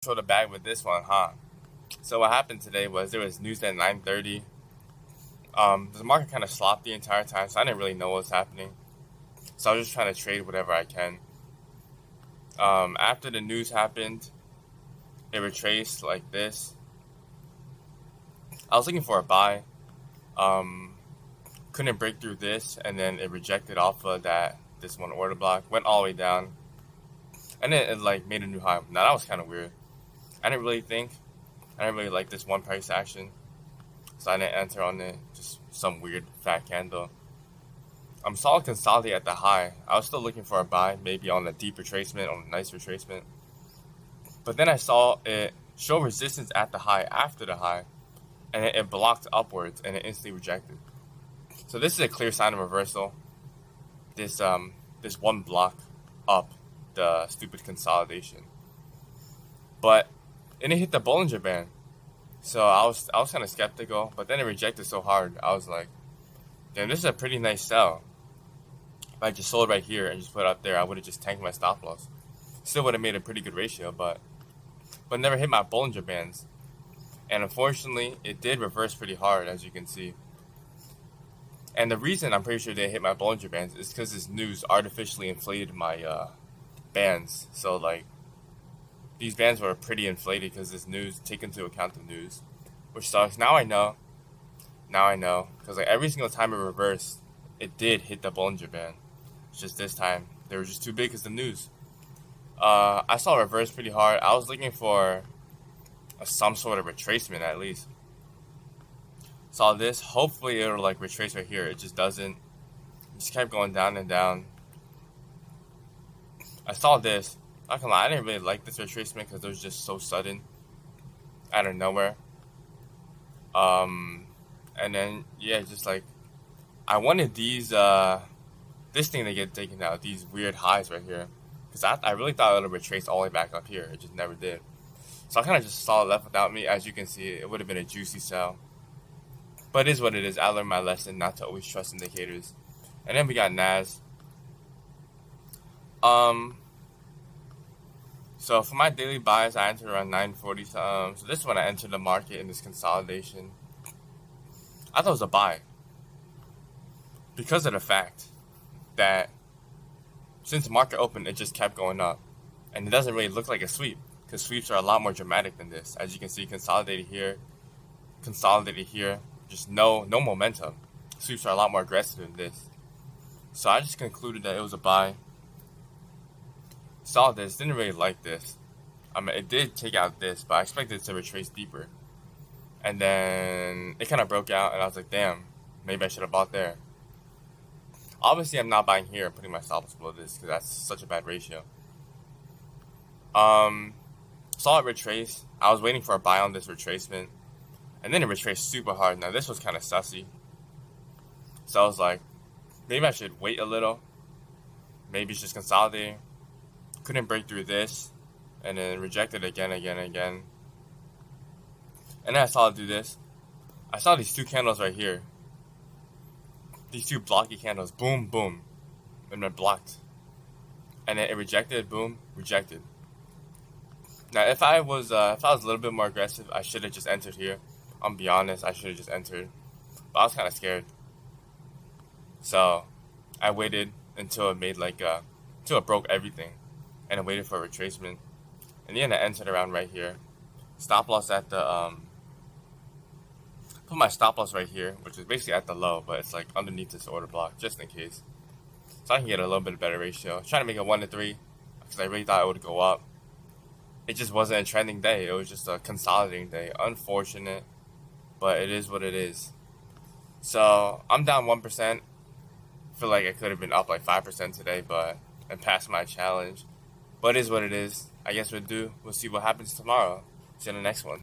Throw the bag with this one, huh? So what happened today was there was news at 9:30. The market kind of slopped the entire time, so I didn't really know what was happening. So I was just trying to trade whatever I can. After the news happened, it retraced like this. I was looking for a buy. Um, couldn't break through this, and then it rejected off of this one order block, went all the way down, and then it like made a new high. Now that was kind of weird. I didn't really like this one price action, so I didn't enter on it. Just some weird fat candle. Saw it consolidate at the high. I was still looking for a buy, maybe on a deep retracement, on a nice retracement. But then I saw it show resistance at the high after the high, and it blocked upwards, and it instantly rejected. So this is a clear sign of reversal. This one block up the stupid consolidation, but it didn't hit the Bollinger Band. So I was kind of skeptical, but then it rejected so hard. I was like, damn, this is a pretty nice sell. If I just sold right here and just put it up there, I would have just tanked my stop loss. Still would have made a pretty good ratio, but never hit my Bollinger Bands. And unfortunately, it did reverse pretty hard, as you can see. And the reason I'm pretty sure they hit my Bollinger Bands is because this news artificially inflated my bands. So like, these bands were pretty inflated because this news, take into account the news, which sucks. Now I know, because like every single time it reversed, it did hit the Bollinger Band. It's just this time they were just too big because the news. I saw it reverse pretty hard. I was looking for some sort of retracement at least. Saw this. Hopefully it'll like retrace right here. It just doesn't. It just kept going down and down. I saw this. Not gonna lie, I didn't really like this retracement because it was just so sudden, out of nowhere. And then yeah, just like I wanted this thing to get taken out. These weird highs right here, because I really thought it would retrace all the way back up here. It just never did. So I kind of just saw it left without me. As you can see, it would have been a juicy sell. But it is what it is. I learned my lesson not to always trust indicators. And then we got NAS. So for my daily buys, I entered around 9:40. So this is when I entered the market in this consolidation. I thought it was a buy because of the fact that since the market opened, it just kept going up, and it doesn't really look like a sweep because sweeps are a lot more dramatic than this. As you can see, consolidated here, just no momentum. Sweeps are a lot more aggressive than this. So I just concluded that it was a buy. Saw this, didn't really like this. I mean, it did take out this, but I expected it to retrace deeper. And then it kind of broke out, and I was like, damn, maybe I should have bought there. Obviously, I'm not buying here and putting my stop loss below this because that's such a bad ratio. Saw it retrace. I was waiting for a buy on this retracement, and then it retraced super hard. Now, this was kind of sussy. So I was like, maybe I should wait a little. Maybe it's just consolidating. Couldn't break through this, and then rejected again. And then I saw it do this. I saw these two candles right here. These two blocky candles, boom, boom, and then blocked. And then it rejected, boom, rejected. Now, if I was a little bit more aggressive, I should have just entered here. I'm be honest, I should have just entered, but I was kind of scared. So I waited until it made until it broke everything, and I waited for a retracement. And then I entered around right here. Stop loss at the put my stop loss right here, which is basically at the low, but it's like underneath this order block, just in case. So I can get a little bit better ratio. Trying to make it 1 to 3, because I really thought it would go up. It just wasn't a trending day. It was just a consolidating day. Unfortunate, but it is what it is. So I'm down 1%. Feel like I could have been up like 5% today, and passed my challenge. But it is what it is. I guess we'll see what happens tomorrow. See you in the next one.